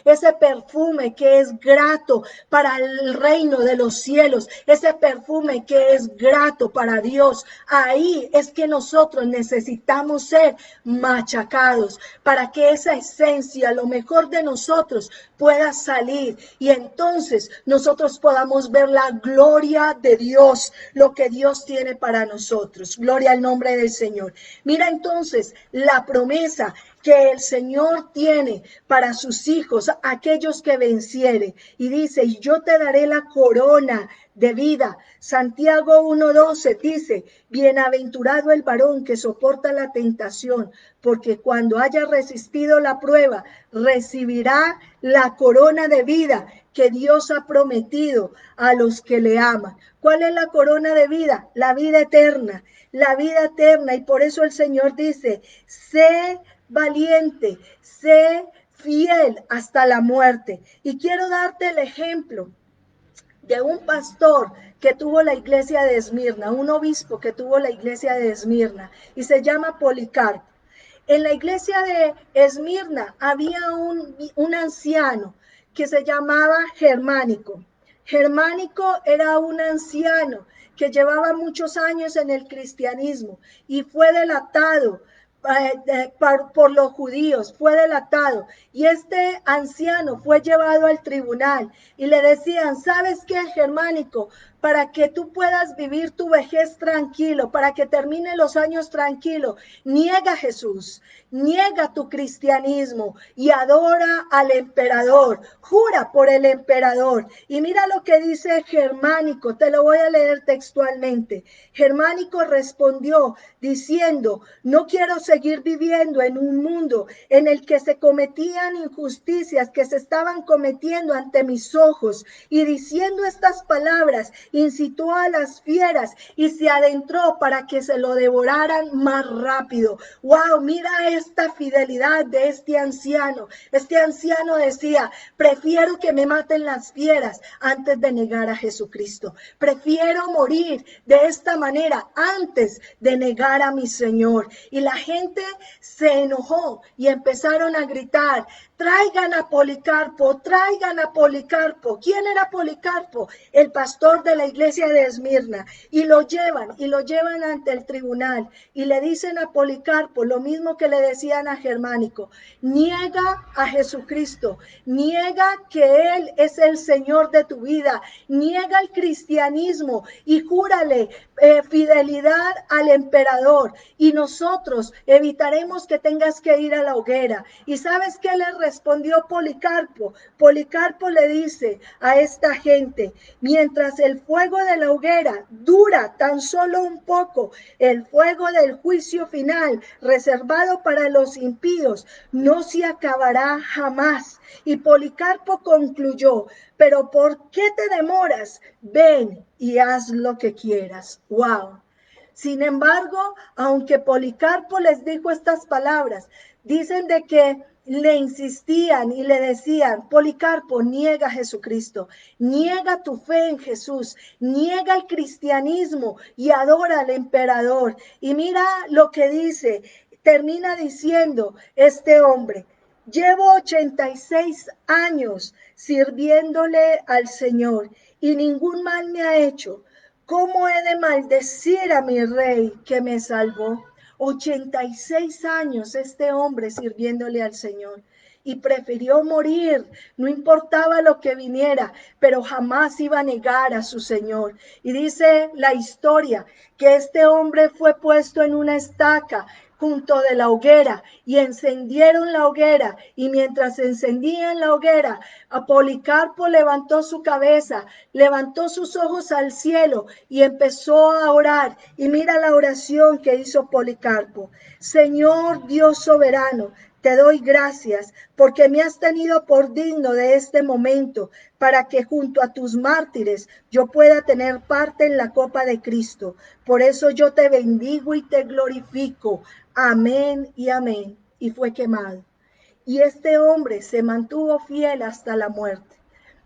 ese perfume que es grato para el reino de los cielos, ese perfume que es grato para Dios. Ahí es que nosotros necesitamos ser machacados para que esa esencia, lo mejor de nosotros, pueda salir y entonces nosotros podamos ver la gloria de Dios, lo que Dios tiene para nosotros. Gloria al nombre del Señor. Mira entonces la promesa que el Señor tiene para sus hijos, aquellos que vencieren. Y dice, y yo te daré la corona de vida. Santiago 1:12 dice, bienaventurado el varón que soporta la tentación, porque cuando haya resistido la prueba, recibirá la corona de vida que Dios ha prometido a los que le aman. ¿Cuál es la corona de vida? La vida eterna, la vida eterna. Y por eso el Señor dice, sé valiente, sé fiel hasta la muerte. Y quiero darte el ejemplo de un pastor que tuvo la iglesia de Esmirna, un obispo que tuvo la iglesia de Esmirna, y se llama Policarpo. En la iglesia de Esmirna había un anciano que se llamaba Germánico. Germánico era un anciano que llevaba muchos años en el cristianismo y fue delatado por los judíos, fue delatado. Y este anciano fue llevado al tribunal y le decían, ¿sabes qué, Germánico? para que tú puedas vivir tu vejez tranquilo, para que termine los años tranquilo. Niega a Jesús, niega tu cristianismo y adora al emperador. Jura por el emperador. Y mira lo que dice Germánico, te lo voy a leer textualmente. Germánico respondió diciendo: no quiero seguir viviendo en un mundo en el que se cometían injusticias que se estaban cometiendo ante mis ojos. Y diciendo estas palabras, incitó a las fieras y se adentró para que se lo devoraran más rápido. Wow, mira esta fidelidad de este anciano. Este anciano decía: prefiero que me maten las fieras antes de negar a Jesucristo. Prefiero morir de esta manera antes de negar a mi Señor. Y la gente se enojó y empezaron a gritar: traigan a Policarpo, traigan a Policarpo. ¿Quién era Policarpo? El pastor de la iglesia de Esmirna. Y lo llevan ante el tribunal y le dicen a Policarpo lo mismo que le decían a Germánico: niega a Jesucristo, niega que Él es el Señor de tu vida, niega el cristianismo y júrale fidelidad al emperador, y nosotros evitaremos que tengas que ir a la hoguera. ¿Y sabes qué le respondió Policarpo? Policarpo le dice a esta gente: mientras el fuego de la hoguera dura tan solo un poco, el fuego del juicio final reservado para los impíos no se acabará jamás. Y Policarpo concluyó: pero ¿por qué te demoras? Ven y haz lo que quieras. Wow. Sin embargo, aunque Policarpo les dijo estas palabras, dicen de que le insistían y le decían: Policarpo, niega a Jesucristo, niega tu fe en Jesús, niega el cristianismo y adora al emperador. Y mira lo que dice, termina diciendo este hombre: llevo 86 años sirviéndole al Señor y ningún mal me ha hecho. ¿Cómo he de maldecir a mi rey que me salvó? 86 años este hombre sirviéndole al Señor y prefirió morir, no importaba lo que viniera, pero jamás iba a negar a su Señor. Y dice la historia que este hombre fue puesto en una estaca junto de la hoguera y encendieron la hoguera, y mientras encendían la hoguera, Policarpo levantó su cabeza, levantó sus ojos al cielo y empezó a orar. Y mira la oración que hizo Policarpo: Señor Dios soberano, te doy gracias porque me has tenido por digno de este momento, para que junto a tus mártires yo pueda tener parte en la copa de Cristo. Por eso yo te bendigo y te glorifico. Amén y amén. Y fue quemado. Y este hombre se mantuvo fiel hasta la muerte.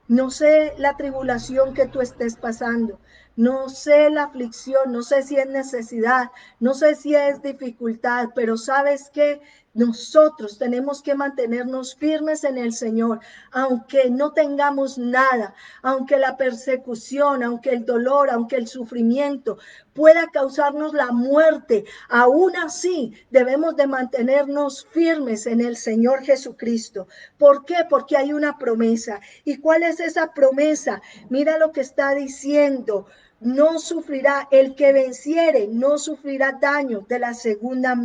No sé la tribulación que tú estés pasando, no sé la aflicción, no sé si es necesidad, no sé si es dificultad, pero sabes que nosotros tenemos que mantenernos firmes en el Señor, aunque no tengamos nada, aunque la persecución, aunque el dolor, aunque el sufrimiento pueda causarnos la muerte. Aún así debemos de mantenernos firmes en el Señor Jesucristo. ¿Por qué? Porque hay una promesa. ¿Y cuál es esa promesa? Mira lo que está diciendo: no sufrirá, el que venciere no sufrirá daño de la segunda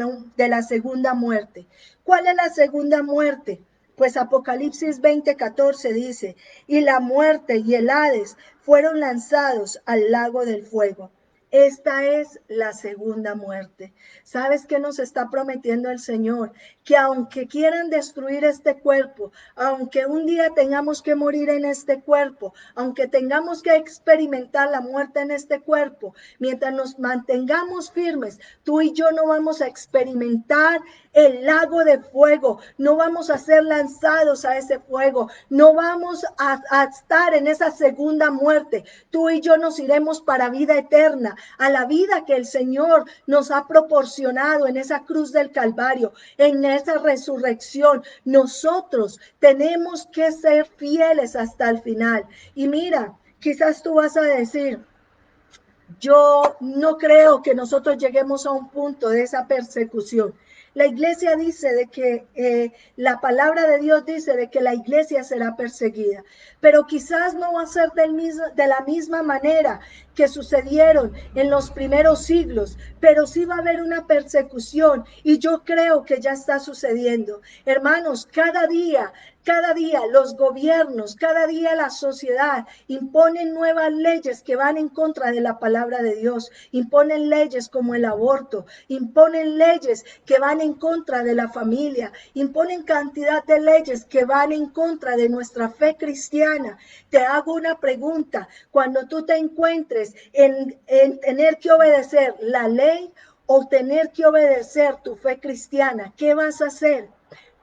muerte. ¿Cuál es la segunda muerte? Pues Apocalipsis 20:14 dice: y la muerte y el Hades fueron lanzados al lago del fuego. Esta es la segunda muerte. ¿Sabes qué nos está prometiendo el Señor? Que aunque quieran destruir este cuerpo, aunque un día tengamos que morir en este cuerpo, aunque tengamos que experimentar la muerte en este cuerpo, mientras nos mantengamos firmes, tú y yo no vamos a experimentar el lago de fuego, no vamos a ser lanzados a ese fuego, no vamos a estar en esa segunda muerte. Tú y yo nos iremos para vida eterna, a la vida que el Señor nos ha proporcionado en esa cruz del Calvario, en esa resurrección. Nosotros tenemos que ser fieles hasta el final. Y mira, quizás tú vas a decir: yo no creo que nosotros lleguemos a un punto de esa persecución. La iglesia dice de que la palabra de Dios dice de que la iglesia será perseguida, pero quizás no va a ser de la misma manera que sucedieron en los primeros siglos, pero sí va a haber una persecución y yo creo que ya está sucediendo. Hermanos, cada día los gobiernos, cada día la sociedad imponen nuevas leyes que van en contra de la palabra de Dios, imponen leyes como el aborto, imponen leyes que van en contra de la familia, imponen cantidad de leyes que van en contra de nuestra fe cristiana. Te hago una pregunta, cuando tú te encuentres en tener que obedecer la ley o tener que obedecer tu fe cristiana, ¿qué vas a hacer?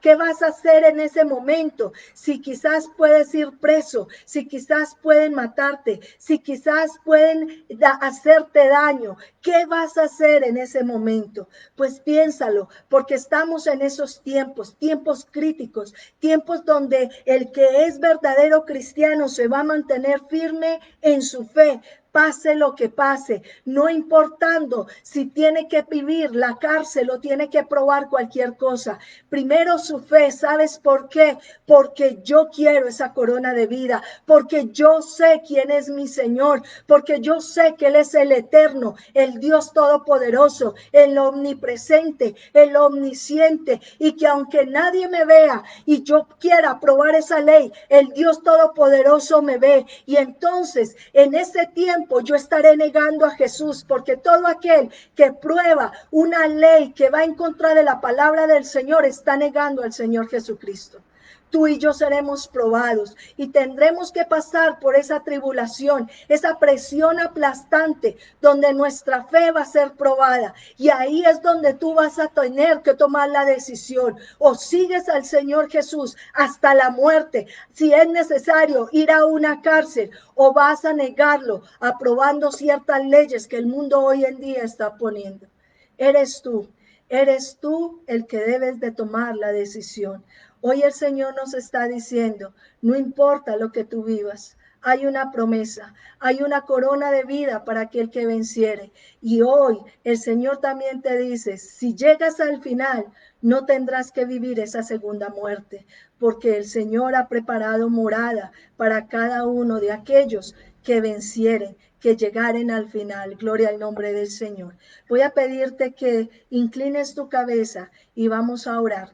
¿Qué vas a hacer en ese momento? Si quizás puedes ir preso, si quizás pueden matarte, si quizás pueden hacerte daño, ¿qué vas a hacer en ese momento? Pues piénsalo, porque estamos en esos tiempos, tiempos críticos, tiempos donde el que es verdadero cristiano se va a mantener firme en su fe, pase lo que pase, no importando si tiene que vivir la cárcel o tiene que probar cualquier cosa. Primero su fe, ¿sabes por qué? Porque yo quiero esa corona de vida, porque yo sé quién es mi Señor, porque yo sé que Él es el eterno, el Dios todopoderoso, el omnipresente, el omnisciente, y que aunque nadie me vea y yo quiera probar esa ley, el Dios todopoderoso me ve. Y entonces en ese tiempo yo estaré negando a Jesús, porque todo aquel que prueba una ley que va en contra de la palabra del Señor está negando al Señor Jesucristo. Tú y yo seremos probados y tendremos que pasar por esa tribulación, esa presión aplastante donde nuestra fe va a ser probada. Y ahí es donde tú vas a tener que tomar la decisión. O sigues al Señor Jesús hasta la muerte, si es necesario ir a una cárcel, o vas a negarlo aprobando ciertas leyes que el mundo hoy en día está poniendo. Eres tú. Eres tú el que debes de tomar la decisión. Hoy el Señor nos está diciendo, no importa lo que tú vivas, hay una promesa, hay una corona de vida para aquel que venciere. Y hoy el Señor también te dice, si llegas al final, no tendrás que vivir esa segunda muerte, porque el Señor ha preparado morada para cada uno de aquellos que vencieren, que llegaren al final. Gloria al nombre del Señor. Voy a pedirte que inclines tu cabeza y vamos a orar.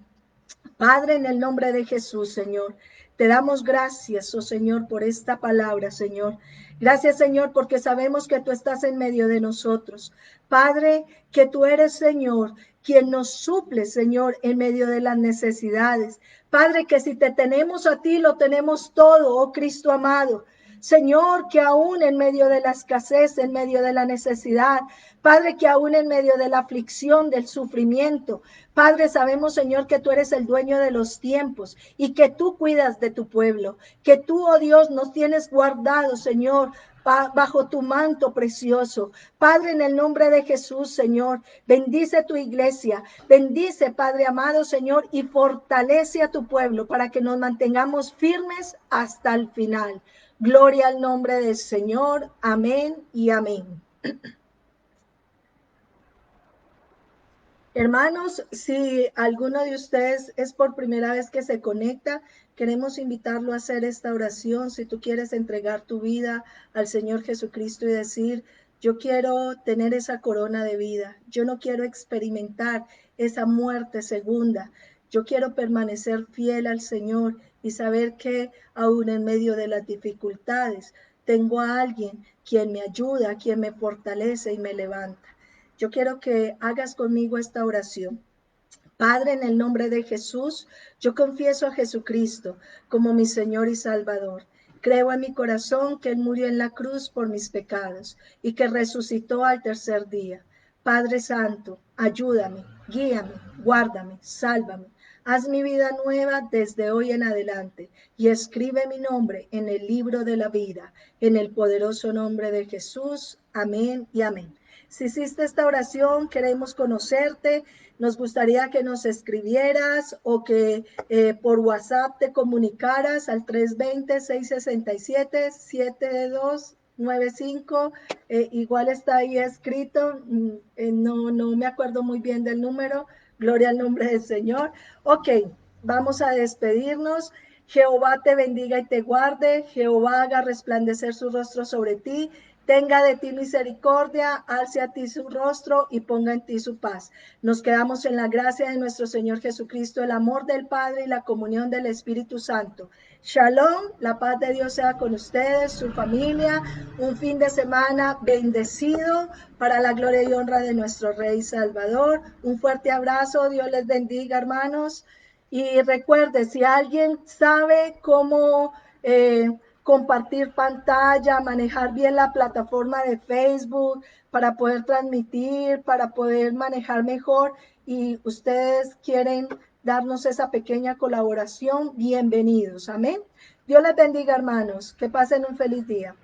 Padre, en el nombre de Jesús, Señor, te damos gracias, oh Señor, por esta palabra, Señor. Gracias, Señor, porque sabemos que tú estás en medio de nosotros. Padre, que tú eres, Señor, quien nos suple, Señor, en medio de las necesidades. Padre, que si te tenemos a ti, lo tenemos todo, oh Cristo amado. Señor, que aún en medio de la escasez, en medio de la necesidad, Padre, que aún en medio de la aflicción, del sufrimiento, Padre, sabemos, Señor, que tú eres el dueño de los tiempos y que tú cuidas de tu pueblo, que tú, oh Dios, nos tienes guardado, Señor, bajo tu manto precioso. Padre, en el nombre de Jesús, Señor, bendice tu iglesia, bendice, Padre amado, Señor, y fortalece a tu pueblo para que nos mantengamos firmes hasta el final. Gloria al nombre del Señor. Amén y amén. Hermanos, si alguno de ustedes es por primera vez que se conecta, queremos invitarlo a hacer esta oración. Si tú quieres entregar tu vida al Señor Jesucristo y decir, yo quiero tener esa corona de vida, yo no quiero experimentar esa muerte segunda, yo quiero permanecer fiel al Señor y saber que aún en medio de las dificultades tengo a alguien quien me ayuda, quien me fortalece y me levanta. Yo quiero que hagas conmigo esta oración. Padre, en el nombre de Jesús, yo confieso a Jesucristo como mi Señor y Salvador. Creo en mi corazón que Él murió en la cruz por mis pecados y que resucitó al tercer día. Padre Santo, ayúdame, guíame, guárdame, sálvame. Haz mi vida nueva desde hoy en adelante y escribe mi nombre en el libro de la vida, en el poderoso nombre de Jesús. Amén y amén. Si hiciste esta oración, queremos conocerte. Nos gustaría que nos escribieras o que por WhatsApp te comunicaras al 320-667-7295. Igual está ahí escrito. No me acuerdo muy bien del número. Gloria al nombre del Señor. Ok, vamos a despedirnos. Jehová te bendiga y te guarde. Jehová haga resplandecer su rostro sobre ti. Tenga de ti misericordia, alce a ti su rostro y ponga en ti su paz. Nos quedamos en la gracia de nuestro Señor Jesucristo, el amor del Padre y la comunión del Espíritu Santo. Shalom, la paz de Dios sea con ustedes, su familia, un fin de semana bendecido para la gloria y honra de nuestro Rey Salvador. Un fuerte abrazo, Dios les bendiga, hermanos. Y recuerde, si alguien sabe cómo compartir pantalla, manejar bien la plataforma de Facebook para poder transmitir, para poder manejar mejor y ustedes quieren darnos esa pequeña colaboración, bienvenidos. Amén. Dios les bendiga, hermanos. Que pasen un feliz día.